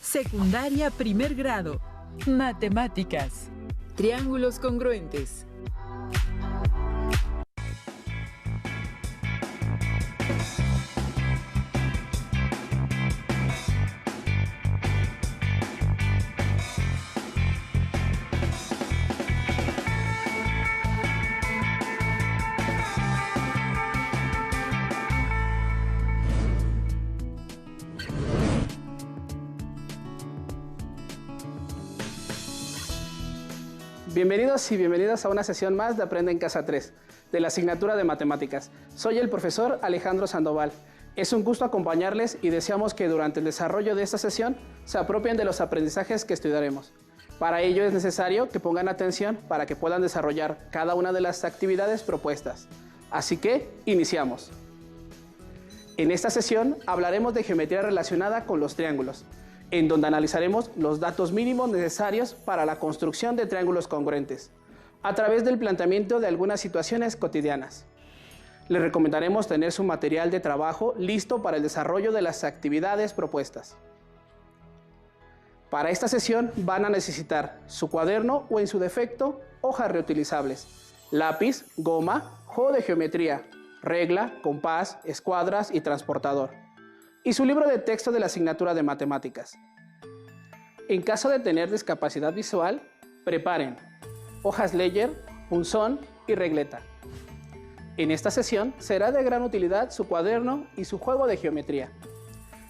Secundaria primer grado. Matemáticas. Triángulos congruentes. Bienvenidos y bienvenidas a una sesión más de Aprende en Casa 3, de la asignatura de Matemáticas. Soy el profesor Alejandro Sandoval. Es un gusto acompañarles y deseamos que durante el desarrollo de esta sesión se apropien de los aprendizajes que estudiaremos. Para ello es necesario que pongan atención para que puedan desarrollar cada una de las actividades propuestas. Así que, iniciamos. En esta sesión hablaremos de geometría relacionada con los triángulos, en donde analizaremos los datos mínimos necesarios para la construcción de triángulos congruentes, a través del planteamiento de algunas situaciones cotidianas. Les recomendaremos tener su material de trabajo listo para el desarrollo de las actividades propuestas. Para esta sesión van a necesitar su cuaderno o, en su defecto, hojas reutilizables, lápiz, goma, juego de geometría, regla, compás, escuadras y transportador, y su libro de texto de la asignatura de Matemáticas. En caso de tener discapacidad visual, preparen hojas Ledger, punzón y regleta. En esta sesión será de gran utilidad su cuaderno y su juego de geometría,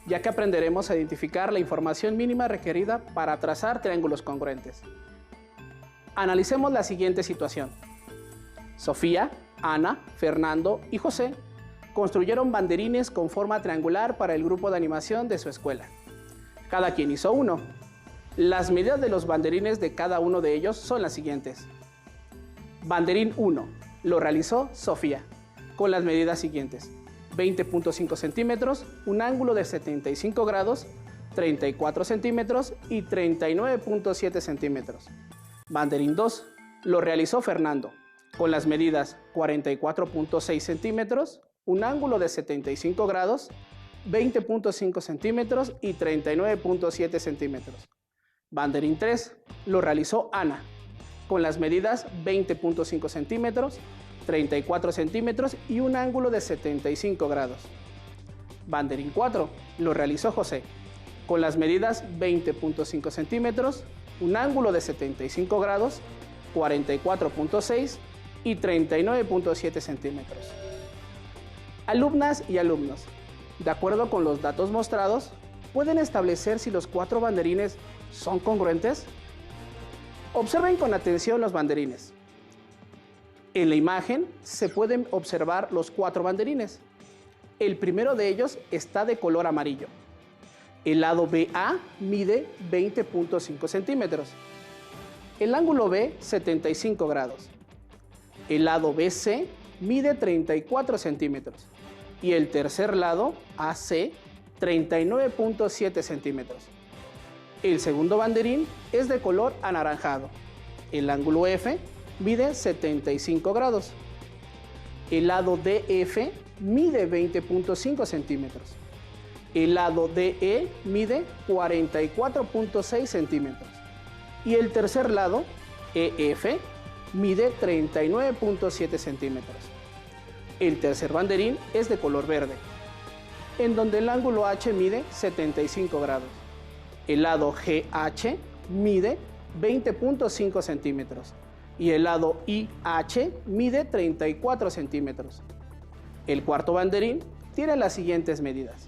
ya que aprenderemos a identificar la información mínima requerida para trazar triángulos congruentes. Analicemos la siguiente situación. Sofía, Ana, Fernando y José construyeron banderines con forma triangular para el grupo de animación de su escuela. Cada quien hizo uno. Las medidas de los banderines de cada uno de ellos son las siguientes. Banderín 1 lo realizó Sofía, con las medidas siguientes: 20.5 centímetros, un ángulo de 75 grados, 34 centímetros y 39.7 centímetros. Banderín 2 lo realizó Fernando, con las medidas 44.6 centímetros, un ángulo de 75 grados, 20.5 centímetros y 39.7 centímetros. Banderín 3 lo realizó Ana, con las medidas 20.5 centímetros, 34 centímetros y un ángulo de 75 grados. Banderín 4 lo realizó José, con las medidas 20.5 centímetros, un ángulo de 75 grados, 44.6 y 39.7 centímetros. Alumnas y alumnos, de acuerdo con los datos mostrados, ¿pueden establecer si los 4 banderines son congruentes? Observen con atención los banderines. En la imagen se pueden observar los 4 banderines. El primero de ellos está de color amarillo. El lado BA mide 20.5 centímetros. El ángulo B, 75 grados. El lado BC mide 34 centímetros. Y el tercer lado, AC, 39.7 centímetros. El segundo banderín es de color anaranjado. El ángulo F mide 75 grados. El lado DF mide 20.5 centímetros. El lado DE mide 44.6 centímetros. Y el tercer lado, EF, mide 39.7 centímetros. El tercer banderín es de color verde, en donde el ángulo H mide 75 grados. El lado GH mide 20.5 centímetros y el lado IH mide 34 centímetros. El cuarto banderín tiene las siguientes medidas.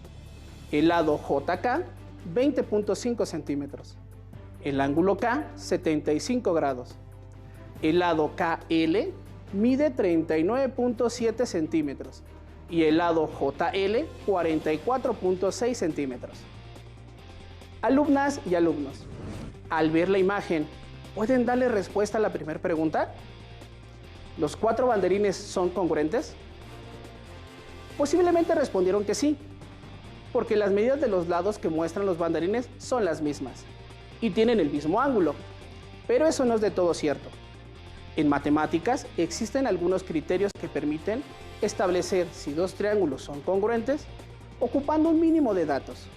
El lado JK, 20.5 centímetros. El ángulo K, 75 grados. El lado KL mide 39.7 centímetros y el lado JL 44.6 centímetros. Alumnas y alumnos, al ver la imagen, ¿pueden darle respuesta a la primera pregunta? ¿Los 4 banderines son congruentes? Posiblemente respondieron que sí, porque las medidas de los lados que muestran los banderines son las mismas y tienen el mismo ángulo, pero eso no es de todo cierto. En matemáticas existen algunos criterios que permiten establecer si 2 triángulos son congruentes ocupando un mínimo de datos.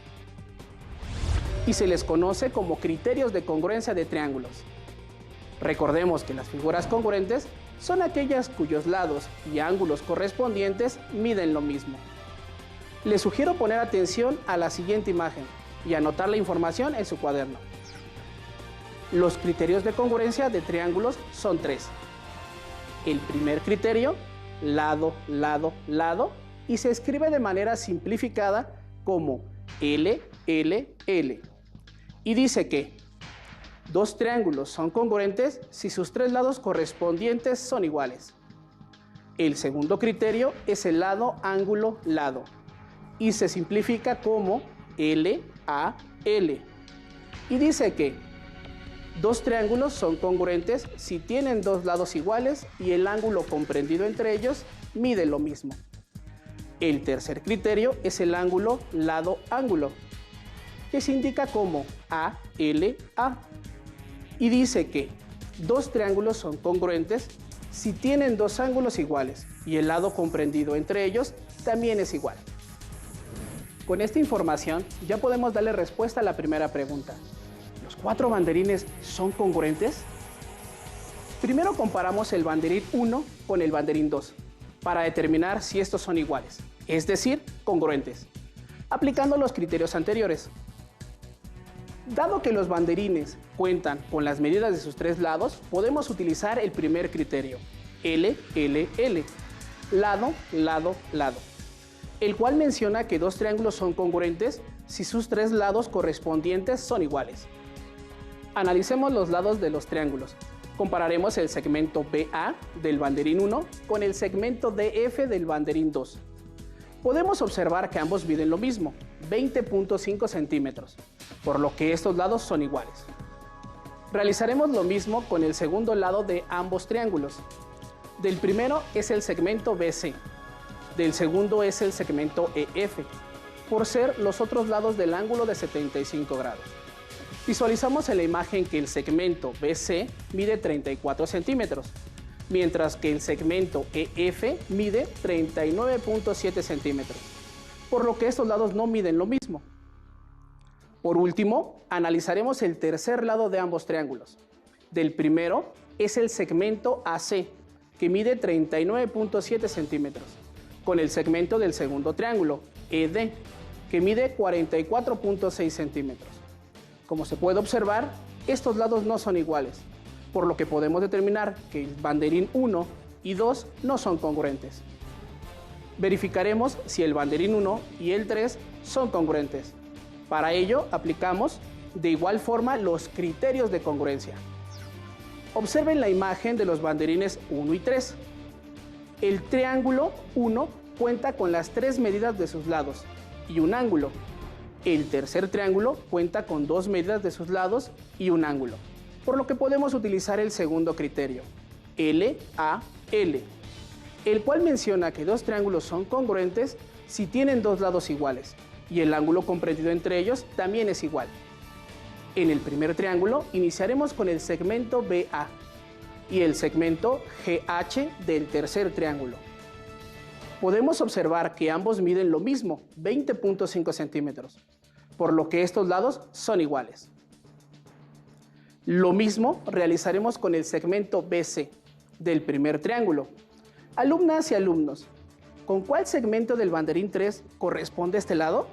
y se les conoce como criterios de congruencia de triángulos. Recordemos que las figuras congruentes son aquellas cuyos lados y ángulos correspondientes miden lo mismo. Les sugiero poner atención a la siguiente imagen y anotar la información en su cuaderno. Los criterios de congruencia de triángulos son tres. El primer criterio, lado, lado, lado, y se escribe de manera simplificada como L, L, L. Y dice que dos triángulos son congruentes si sus tres lados correspondientes son iguales. El segundo criterio es el lado, ángulo, lado, y se simplifica como L, A, L. Y dice que dos triángulos son congruentes si tienen dos lados iguales y el ángulo comprendido entre ellos mide lo mismo. El tercer criterio es el ángulo, lado, ángulo, que se indica como A, L, A. Y dice que dos triángulos son congruentes si tienen dos ángulos iguales y el lado comprendido entre ellos también es igual. Con esta información ya podemos darle respuesta a la primera pregunta. ¿Los cuatro banderines son congruentes? Primero comparamos el banderín 1 con el banderín 2 para determinar si estos son iguales, es decir, congruentes, aplicando los criterios anteriores. Dado que los banderines cuentan con las medidas de sus tres lados, podemos utilizar el primer criterio, L, L, L, lado, lado, lado, el cual menciona que dos triángulos son congruentes si sus tres lados correspondientes son iguales. Analicemos los lados de los triángulos. Compararemos el segmento BA del banderín 1 con el segmento DF del banderín 2. Podemos observar que ambos miden lo mismo, 20.5 centímetros, por lo que estos lados son iguales. Realizaremos lo mismo con el segundo lado de ambos triángulos. Del primero es el segmento BC, del segundo es el segmento EF, por ser los otros lados del ángulo de 75 grados. Visualizamos en la imagen que el segmento BC mide 34 centímetros, mientras que el segmento EF mide 39.7 centímetros, por lo que estos lados no miden lo mismo. Por último, analizaremos el tercer lado de ambos triángulos. Del primero es el segmento AC, que mide 39.7 centímetros, con el segmento del segundo triángulo, ED, que mide 44.6 centímetros. Como se puede observar, estos lados no son iguales, por lo que podemos determinar que el banderín 1 y 2 no son congruentes. Verificaremos si el banderín 1 y el 3 son congruentes. Para ello, aplicamos de igual forma los criterios de congruencia. Observen la imagen de los banderines 1 y 3. El triángulo 1 cuenta con las tres medidas de sus lados y un ángulo. El tercer triángulo cuenta con dos medidas de sus lados y un ángulo, por lo que podemos utilizar el segundo criterio, L, A, L, el cual menciona que dos triángulos son congruentes si tienen dos lados iguales y el ángulo comprendido entre ellos también es igual. En el primer triángulo iniciaremos con el segmento BA y el segmento GH del tercer triángulo. Podemos observar que ambos miden lo mismo, 20.5 centímetros, por lo que estos lados son iguales. Lo mismo realizaremos con el segmento BC del primer triángulo. Alumnas y alumnos, ¿con cuál segmento del banderín 3 corresponde este lado?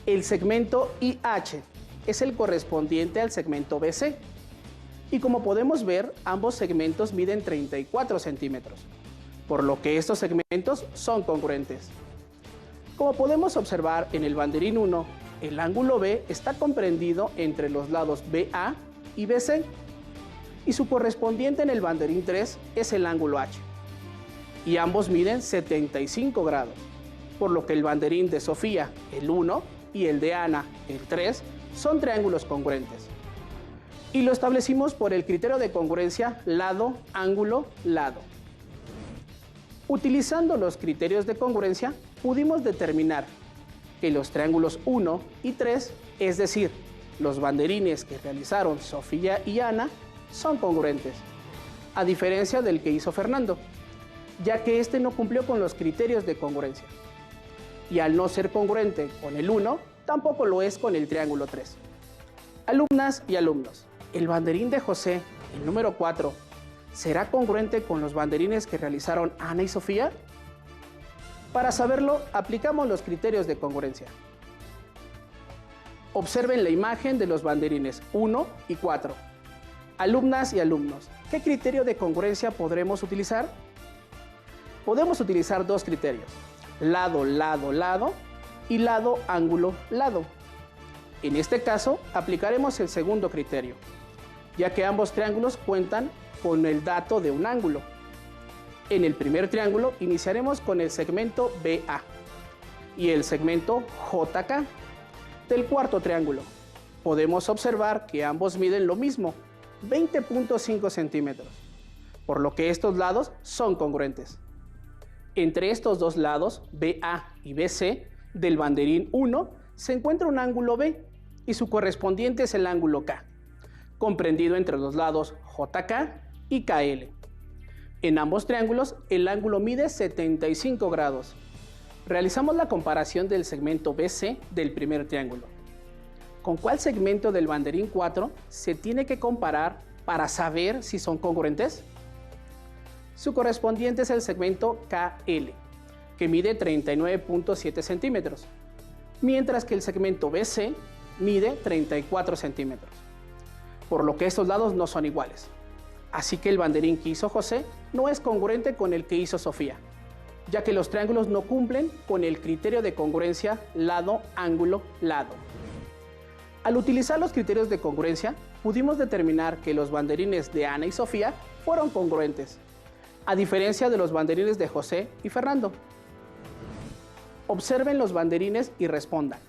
El segmento IH es el correspondiente al segmento BC. Y como podemos ver, ambos segmentos miden 34 centímetros, por lo que estos segmentos son congruentes. Como podemos observar en el banderín 1, el ángulo B está comprendido entre los lados BA y BC, y su correspondiente en el banderín 3 es el ángulo H, y ambos miden 75 grados, por lo que el banderín de Sofía, el 1, y el de Ana, el 3, son triángulos congruentes. Y lo establecimos por el criterio de congruencia lado, ángulo, lado. Utilizando los criterios de congruencia, pudimos determinar que los triángulos 1 y 3, es decir, los banderines que realizaron Sofía y Ana, son congruentes, a diferencia del que hizo Fernando, ya que este no cumplió con los criterios de congruencia. Y al no ser congruente con el 1, Tampoco lo es con el triángulo 3. Alumnas y alumnos, ¿el banderín de José, el número 4, será congruente con los banderines que realizaron Ana y Sofía? Para saberlo, aplicamos los criterios de congruencia. Observen la imagen de los banderines 1 y 4. Alumnas y alumnos, ¿qué criterio de congruencia podremos utilizar? Podemos utilizar dos criterios: lado, lado, lado y lado, ángulo, lado. En este caso, aplicaremos el segundo criterio, ya que ambos triángulos cuentan con el dato de un ángulo. En el primer triángulo iniciaremos con el segmento BA y el segmento JK. Del cuarto triángulo, podemos observar que ambos miden lo mismo, 20.5 centímetros, por lo que estos lados son congruentes. Entre estos dos lados, BA y BC, del banderín 1, se encuentra un ángulo B y su correspondiente es el ángulo K, comprendido entre los lados JK y KL. En ambos triángulos, el ángulo mide 75 grados. Realizamos la comparación del segmento BC del primer triángulo. ¿Con cuál segmento del banderín 4 se tiene que comparar para saber si son congruentes? Su correspondiente es el segmento KL, que mide 39.7 centímetros, mientras que el segmento BC mide 34 centímetros, por lo que estos lados no son iguales. Así que el banderín que hizo José no es congruente con el que hizo Sofía, ya que los triángulos no cumplen con el criterio de congruencia lado, ángulo, lado. Al utilizar los criterios de congruencia, pudimos determinar que los banderines de Ana y Sofía fueron congruentes, a diferencia de los banderines de José y Fernando. Observen los banderines y respondan.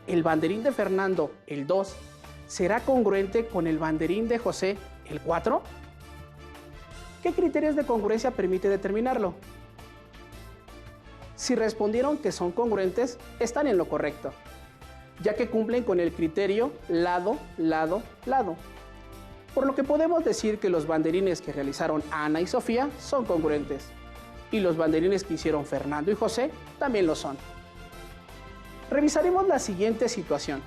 ¿El banderín de Fernando, el 2, será congruente con el banderín de José, el 4? ¿Qué criterios de congruencia permite determinarlo? Si respondieron que son congruentes, están en lo correcto, ya que cumplen con el criterio lado, lado, lado. Por lo que podemos decir que los banderines que realizaron Ana y Sofía son congruentes, y los banderines que hicieron Fernando y José también lo son. Revisaremos la siguiente situación.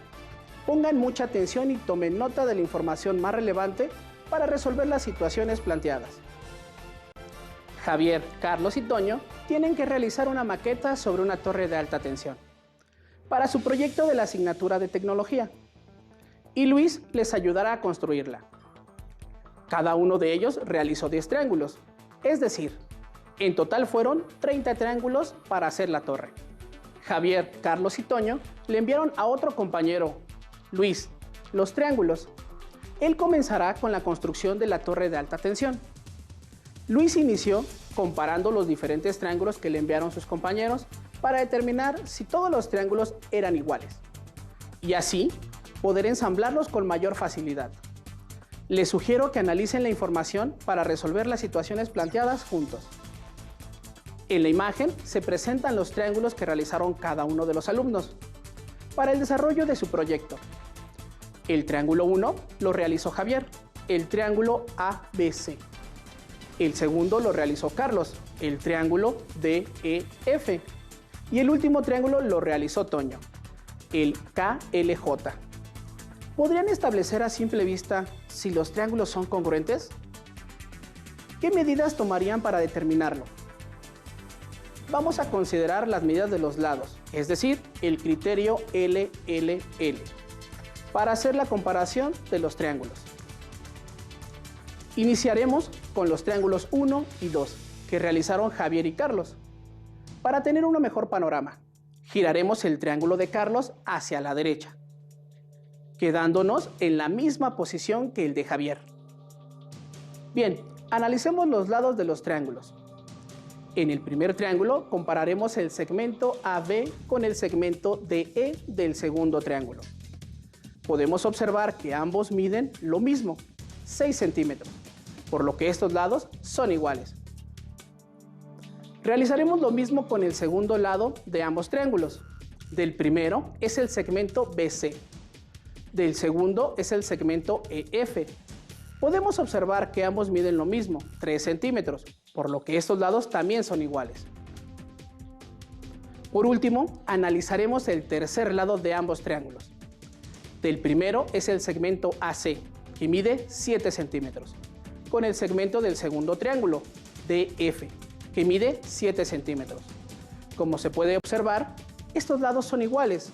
Pongan mucha atención y tomen nota de la información más relevante para resolver las situaciones planteadas. Javier, Carlos y Toño tienen que realizar una maqueta sobre una torre de alta tensión para su proyecto de la asignatura de tecnología, y Luis les ayudará a construirla. Cada uno de ellos realizó 10 triángulos, es decir, en total fueron 30 triángulos para hacer la torre. Javier, Carlos y Toño le enviaron a otro compañero, Luis, los triángulos. Él comenzará con la construcción de la torre de alta tensión. Luis inició comparando los diferentes triángulos que le enviaron sus compañeros para determinar si todos los triángulos eran iguales y así poder ensamblarlos con mayor facilidad. Les sugiero que analicen la información para resolver las situaciones planteadas juntos. En la imagen se presentan los triángulos que realizaron cada uno de los alumnos para el desarrollo de su proyecto. El triángulo 1 lo realizó Javier, el triángulo ABC. El segundo lo realizó Carlos, el triángulo DEF. Y el último triángulo lo realizó Toño, el KLJ. ¿Podrían establecer a simple vista si los triángulos son congruentes? ¿Qué medidas tomarían para determinarlo? Vamos a considerar las medidas de los lados, es decir, el criterio LLL, para hacer la comparación de los triángulos. Iniciaremos con los triángulos 1 y 2, que realizaron Javier y Carlos. Para tener un mejor panorama, giraremos el triángulo de Carlos hacia la derecha, quedándonos en la misma posición que el de Javier. Bien, analicemos los lados de los triángulos. En el primer triángulo compararemos el segmento AB con el segmento DE del segundo triángulo. Podemos observar que ambos miden lo mismo, 6 centímetros, por lo que estos lados son iguales. Realizaremos lo mismo con el segundo lado de ambos triángulos. Del primero es el segmento BC, del segundo es el segmento EF. Podemos observar que ambos miden lo mismo, 3 centímetros, por lo que estos lados también son iguales. Por último, analizaremos el tercer lado de ambos triángulos. Del primero es el segmento AC, que mide 7 centímetros, con el segmento del segundo triángulo, DF, que mide 7 centímetros. Como se puede observar, estos lados son iguales,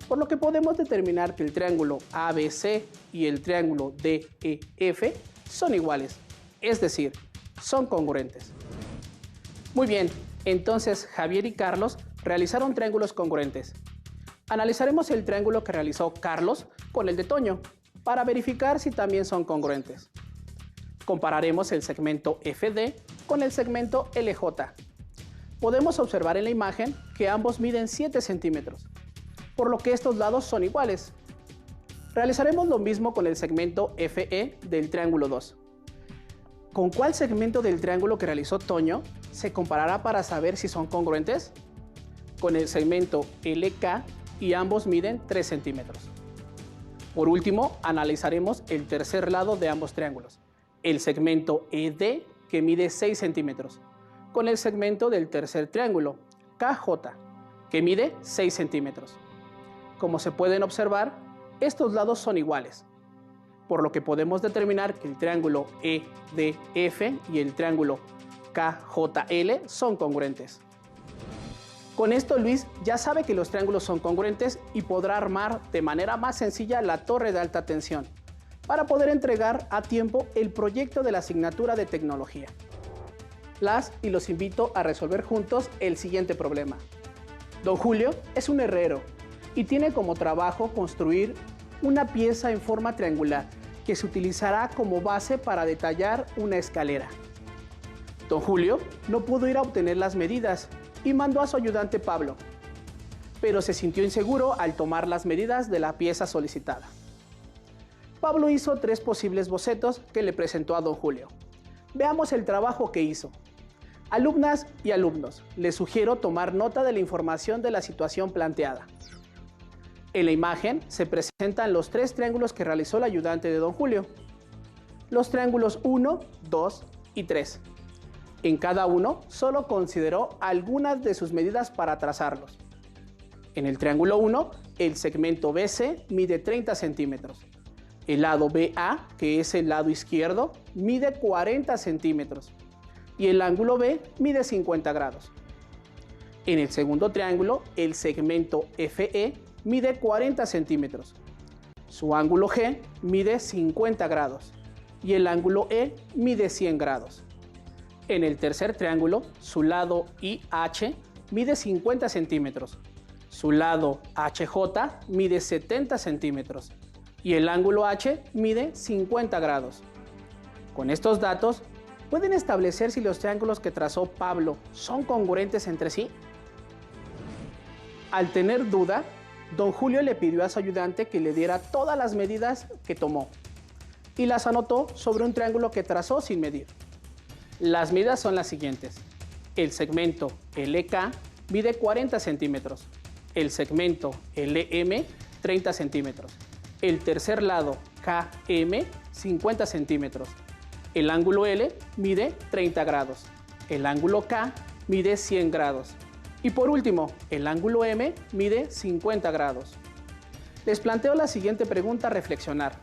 por lo que podemos determinar que el triángulo ABC y el triángulo DEF son iguales, es decir, son congruentes. Muy bien, entonces Javier y Carlos realizaron triángulos congruentes. Analizaremos el triángulo que realizó Carlos con el de Toño para verificar si también son congruentes. Compararemos el segmento FD con el segmento LJ. Podemos observar en la imagen que ambos miden 7 centímetros, por lo que estos lados son iguales. Realizaremos lo mismo con el segmento FE del triángulo 2. ¿Con cuál segmento del triángulo que realizó Toño se comparará para saber si son congruentes? Con el segmento LK y ambos miden 3 centímetros. Por último, analizaremos el tercer lado de ambos triángulos, el segmento ED que mide 6 centímetros, con el segmento del tercer triángulo, KJ, que mide 6 centímetros. Como se pueden observar, estos lados son iguales, por lo que podemos determinar que el triángulo EDF y el triángulo KJL son congruentes. Con esto Luis ya sabe que los triángulos son congruentes y podrá armar de manera más sencilla la torre de alta tensión para poder entregar a tiempo el proyecto de la asignatura de tecnología. Las y los invito a resolver juntos el siguiente problema. Don Julio es un herrero y tiene como trabajo construir una pieza en forma triangular que se utilizará como base para detallar una escalera. Don Julio no pudo ir a obtener las medidas y mandó a su ayudante Pablo, pero se sintió inseguro al tomar las medidas de la pieza solicitada. Pablo hizo 3 posibles bocetos que le presentó a don Julio. Veamos el trabajo que hizo. Alumnas y alumnos, les sugiero tomar nota de la información de la situación planteada. En la imagen se presentan los 3 triángulos que realizó el ayudante de don Julio. Los triángulos 1, 2 y 3. En cada uno solo consideró algunas de sus medidas para trazarlos. En el triángulo 1, el segmento BC mide 30 centímetros. El lado BA, que es el lado izquierdo, mide 40 centímetros. Y el ángulo B mide 50 grados. En el segundo triángulo, el segmento FE mide 40 centímetros. Su ángulo G mide 50 grados. Y el ángulo E mide 100 grados. En el tercer triángulo, su lado IH mide 50 centímetros, su lado HJ mide 70 centímetros y el ángulo H mide 50 grados. Con estos datos, ¿pueden establecer si los triángulos que trazó Pablo son congruentes entre sí? Al tener duda, don Julio le pidió a su ayudante que le diera todas las medidas que tomó y las anotó sobre un triángulo que trazó sin medir. Las medidas son las siguientes. El segmento LK mide 40 centímetros, el segmento LM 30 centímetros, el tercer lado KM 50 centímetros, el ángulo L mide 30 grados, el ángulo K mide 100 grados y por último el ángulo M mide 50 grados. Les planteo la siguiente pregunta a reflexionar.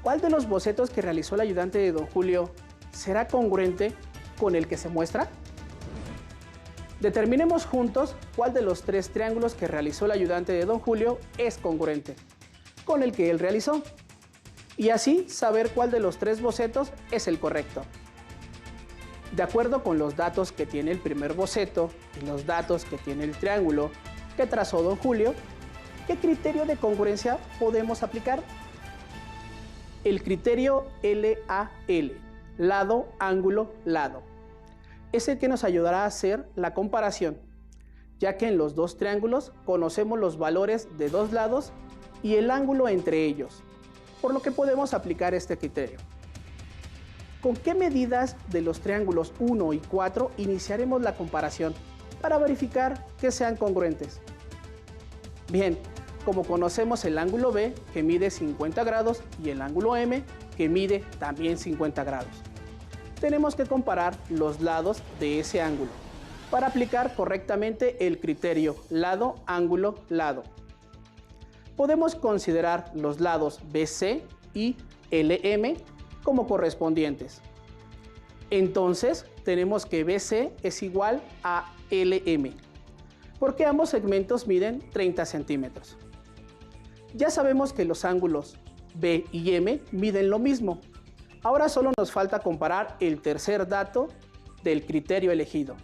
¿Cuál de los bocetos que realizó el ayudante de don Julio será congruente con el que se muestra? Determinemos juntos cuál de los 3 triángulos que realizó el ayudante de don Julio es congruente con el que él realizó y así saber cuál de los 3 bocetos es el correcto. De acuerdo con los datos que tiene el primer boceto y los datos que tiene el triángulo que trazó don Julio, ¿qué criterio de congruencia podemos aplicar? El criterio LAL, lado, ángulo, lado. Es el que nos ayudará a hacer la comparación, ya que en los 2 triángulos conocemos los valores de 2 lados y el ángulo entre ellos, por lo que podemos aplicar este criterio. ¿Con qué medidas de los triángulos 1 y 4 iniciaremos la comparación para verificar que sean congruentes? Bien, como conocemos el ángulo B, que mide 50 grados, y el ángulo M, que mide también 50 grados. Tenemos que comparar los lados de ese ángulo. para aplicar correctamente el criterio lado, ángulo, lado. Podemos considerar los lados BC y LM como correspondientes. Entonces tenemos que BC es igual a LM, porque ambos segmentos miden 30 centímetros. Ya sabemos que los ángulos B y M miden lo mismo. Ahora solo nos falta comparar el tercer dato del criterio elegido.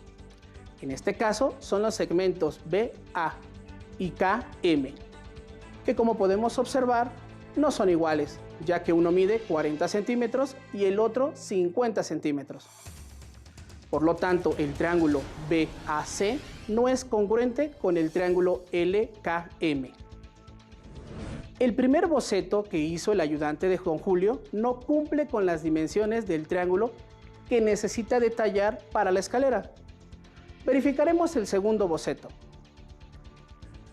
En este caso son los segmentos BA y KM, que como podemos observar no son iguales, ya que uno mide 40 centímetros y el otro 50 centímetros. Por lo tanto, el triángulo BAC no es congruente con el triángulo LKM. El primer boceto que hizo el ayudante de don Julio no cumple con las dimensiones del triángulo que necesita detallar para la escalera. Verificaremos el segundo boceto.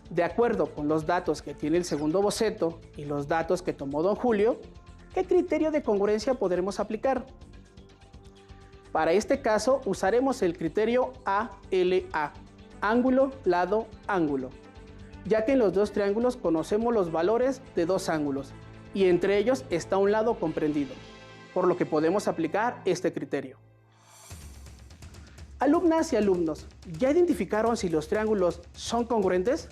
De acuerdo con los datos que tiene el segundo boceto y los datos que tomó don Julio, ¿qué criterio de congruencia podremos aplicar? Para este caso usaremos el criterio ALA, ángulo, lado, ángulo, ya que en los dos triángulos conocemos los valores de dos ángulos y entre ellos está un lado comprendido, por lo que podemos aplicar este criterio. Alumnas y alumnos, ¿ya identificaron si los triángulos son congruentes?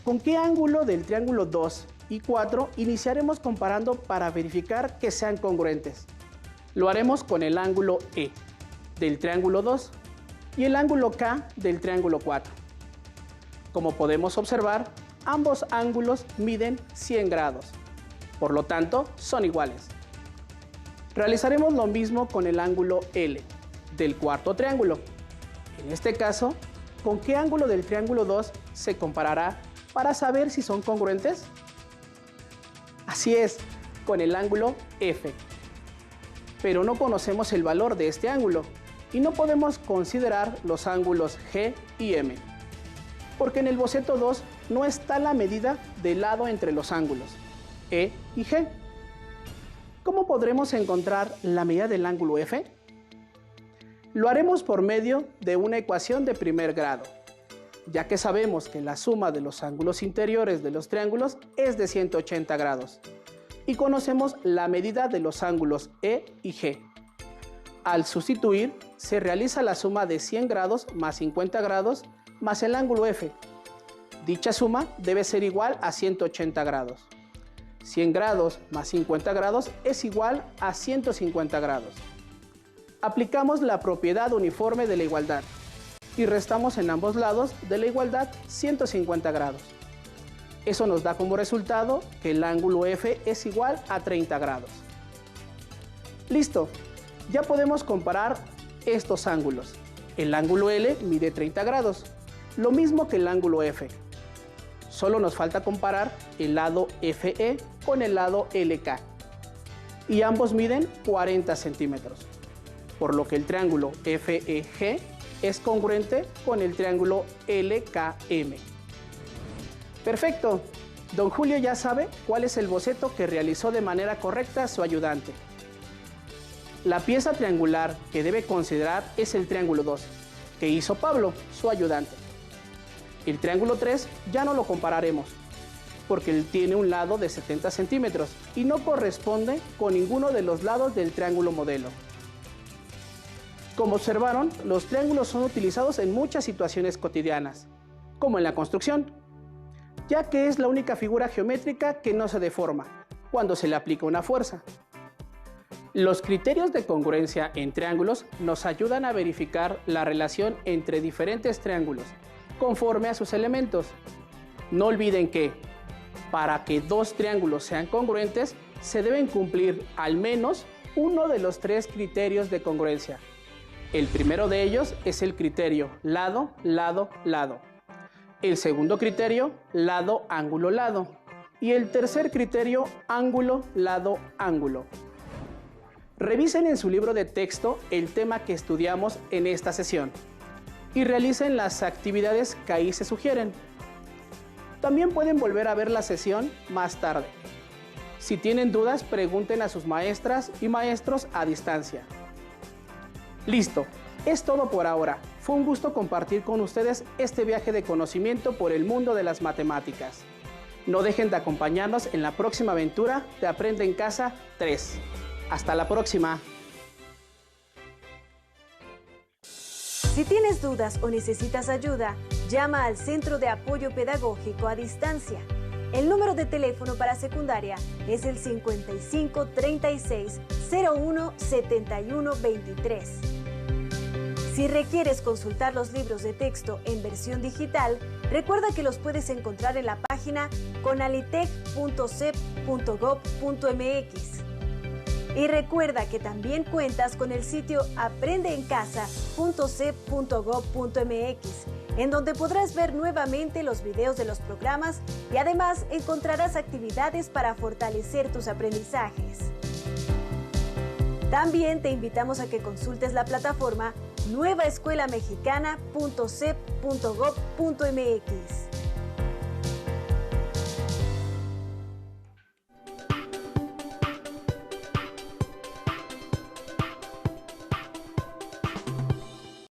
¿Con qué ángulo del triángulo 2 y 4 iniciaremos comparando para verificar que sean congruentes? Lo haremos con el ángulo E del triángulo 2 y el ángulo K del triángulo 4. Como podemos observar, ambos ángulos miden 100 grados, por lo tanto son iguales. Realizaremos lo mismo con el ángulo L del cuarto triángulo. En este caso, ¿con qué ángulo del triángulo 2 se comparará para saber si son congruentes? Así es, con el ángulo F. Pero no conocemos el valor de este ángulo y no podemos considerar los ángulos G y M, porque en el boceto 2 no está la medida del lado entre los ángulos E y G. ¿Cómo podremos encontrar la medida del ángulo F? Lo haremos por medio de una ecuación de primer grado, ya que sabemos que la suma de los ángulos interiores de los triángulos es de 180 grados y conocemos la medida de los ángulos E y G. Al sustituir, se realiza la suma de 100 grados más 50 grados más el ángulo F. Dicha suma debe ser igual a 180 grados. 100 grados más 50 grados es igual a 150 grados. Aplicamos la propiedad uniforme de la igualdad y restamos en ambos lados de la igualdad 150 grados. Eso nos da como resultado que el ángulo F es igual a 30 grados. Listo, ya podemos comparar estos ángulos. El ángulo L mide 30 grados, lo mismo que el ángulo F. Solo nos falta comparar el lado FE con el lado LK. Y ambos miden 40 centímetros, por lo que el triángulo FEG es congruente con el triángulo LKM. Perfecto, don Julio ya sabe cuál es el boceto que realizó de manera correcta su ayudante. La pieza triangular que debe considerar es el triángulo 2, que hizo Pablo, su ayudante. El triángulo 3 ya no lo compararemos, porque él tiene un lado de 70 centímetros y no corresponde con ninguno de los lados del triángulo modelo. Como observaron, los triángulos son utilizados en muchas situaciones cotidianas, como en la construcción, ya que es la única figura geométrica que no se deforma cuando se le aplica una fuerza. Los criterios de congruencia en triángulos nos ayudan a verificar la relación entre diferentes triángulos conforme a sus elementos. No olviden que, para que dos triángulos sean congruentes, se deben cumplir al menos uno de los tres criterios de congruencia. El primero de ellos es el criterio lado, lado, lado. El segundo criterio, lado, ángulo, lado. Y el tercer criterio, ángulo, lado, ángulo. Revisen en su libro de texto el tema que estudiamos en esta sesión y realicen las actividades que ahí se sugieren. También pueden volver a ver la sesión más tarde. Si tienen dudas, pregunten a sus maestras y maestros a distancia. Listo, Es todo por ahora. Fue un gusto compartir con ustedes este viaje de conocimiento por el mundo de las matemáticas. No dejen de acompañarnos en la próxima aventura de Aprende en Casa 3. Hasta la próxima. Si tienes dudas o necesitas ayuda, llama al Centro de Apoyo Pedagógico a Distancia. El número de teléfono para secundaria es el 55 36 01 71 23. Si requieres consultar los libros de texto en versión digital, recuerda que los puedes encontrar en la página conalitec.cep.gov.mx. Y recuerda que también cuentas con el sitio aprendeencasa.cep.gov.mx, en donde podrás ver nuevamente los videos de los programas y además encontrarás actividades para fortalecer tus aprendizajes. También te invitamos a que consultes la plataforma nuevaescuelamexicana.cep.gov.mx.